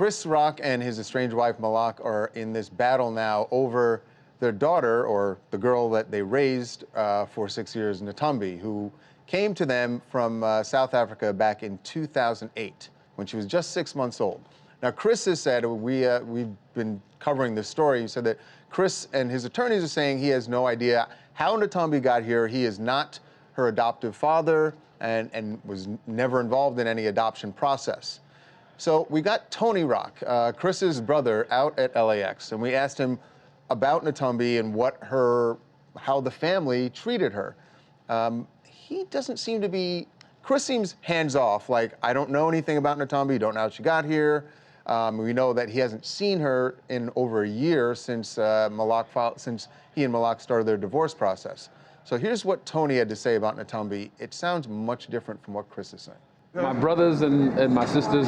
Chris Rock and his estranged wife Malak are in this battle now over their daughter, or the girl that they raised for 6 years, Ntombi, who came to them from South Africa back in 2008 when she was just 6 months old. Now, Chris has said, we've been covering this story, he said that Chris and his attorneys are saying he has no idea how Ntombi got here. He is not her adoptive father and was never involved in any adoption process. So we got Tony Rock, Chris's brother, out at LAX, and we asked him about Ntombi and how the family treated her. He doesn't seem to be, Chris seems hands-off, like, I don't know anything about Ntombi, don't know how she got here. We know that he hasn't seen her in over a year since since he and Malak started their divorce process. So here's what Tony had to say about Ntombi. It sounds much different from what Chris is saying. My brothers and my sisters,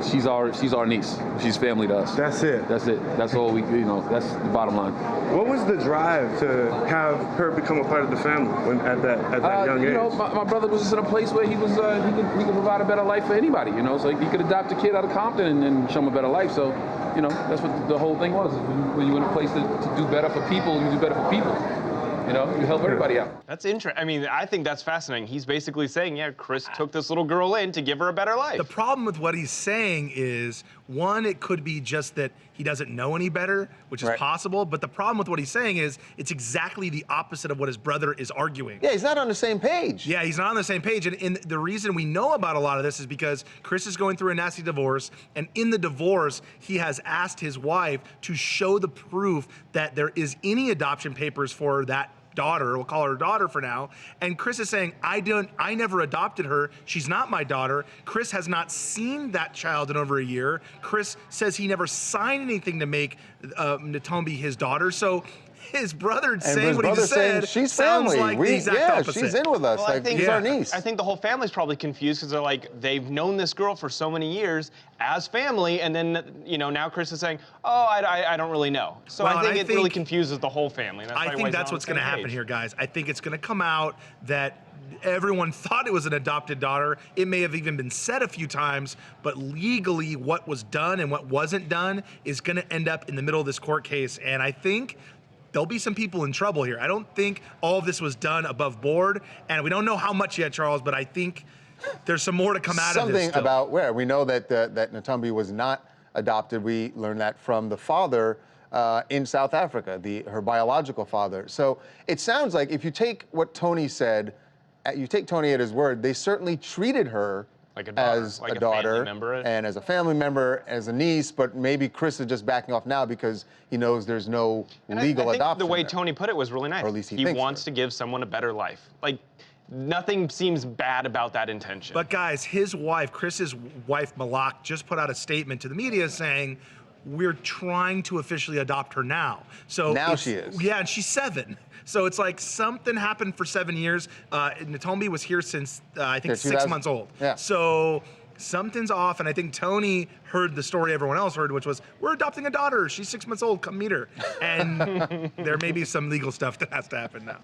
she's our niece. She's family to us. That's it. That's it. That's all we, that's the bottom line. What was the drive to have her become a part of the family at that young age? My brother was just in a place where he could provide a better life for anybody. So he could adopt a kid out of Compton and show him a better life. So, that's what the whole thing was. When you're in a place to do better for people, you do better for people. You help everybody out. That's interesting. I mean, I think that's fascinating. He's basically saying, yeah, Chris took this little girl in to give her a better life. The problem with what he's saying is, one, it could be just that he doesn't know any better, which is possible, but the problem with what he's saying is, it's exactly the opposite of what his brother is arguing. Yeah, he's not on the same page. Yeah, he's not on the same page, and the reason we know about a lot of this is because Chris is going through a nasty divorce, and in the divorce, he has asked his wife to show the proof that there is any adoption papers for that daughter, we'll call her daughter for now, and Chris is saying, I never adopted her, she's not my daughter. Chris has not seen that child in over a year. Chris says he never signed anything to make Ntombi his daughter, so his brother saying what he just said she's sounds family. like the exact opposite. She's in with us, well, she's our niece. I think the whole family's probably confused because they're like, they've known this girl for so many years as family, and then, now Chris is saying, oh, I don't really know. So I think it really confuses the whole family. I think that's what's going to happen here, guys. I think it's going to come out that everyone thought it was an adopted daughter. It may have even been said a few times, but legally what was done and what wasn't done is going to end up in the middle of this court case, and I think there'll be some people in trouble here. I don't think all of this was done above board, and we don't know how much yet, Charles, but I think there's some more to come out of this. Something about where. We know that that Ntombi was not adopted. We learned that from the father in South Africa, her biological father. So it sounds like if you take what Tony said, you take Tony at his word, they certainly treated her like a daughter, as a daughter and as a family member, as a niece, but maybe Chris is just backing off now because he knows there's no legal adoption. I think the way there. Tony put it was really nice. Or at least he wants to give someone a better life. Like, nothing seems bad about that intention. But guys, his wife, Chris's wife, Malak, just put out a statement to the media saying, we're trying to officially adopt her now. So now she is. Yeah, and she's 7. So it's like something happened for 7 years. Ntombi was here since, I think, 6 months old. Yeah. So something's off, and I think Tony heard the story everyone else heard, which was, we're adopting a daughter. She's 6 months old. Come meet her. And there may be some legal stuff that has to happen now.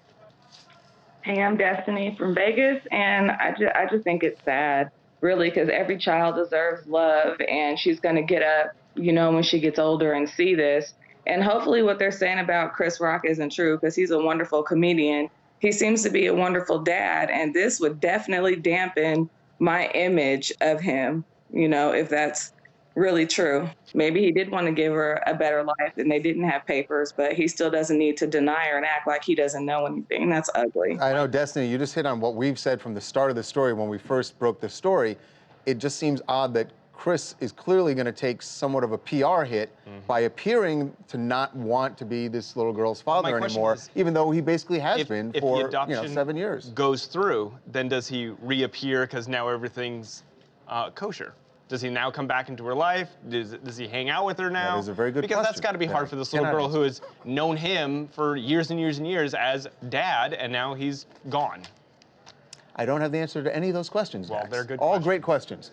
Hey, I'm Destiny from Vegas, and I just think it's sad, really, because every child deserves love, and she's going to get up, when she gets older and see this. And hopefully what they're saying about Chris Rock isn't true, because he's a wonderful comedian. He seems to be a wonderful dad, and this would definitely dampen my image of him, if that's really true. Maybe he did want to give her a better life and they didn't have papers, but he still doesn't need to deny her and act like he doesn't know anything. That's ugly. I know, Destiny, you just hit on what we've said from the start of the story when we first broke the story. It just seems odd that Chris is clearly going to take somewhat of a PR hit by appearing to not want to be this little girl's father anymore, even though he basically has been for 7 years. Goes through, then does he reappear because now everything's kosher? Does he now come back into her life? Does he hang out with her now? That is a very good question. Because that's got to be hard for this little girl who has known him for years and years and years as dad, and now he's gone. I don't have the answer to any of those questions. Well, they're good All questions. great questions.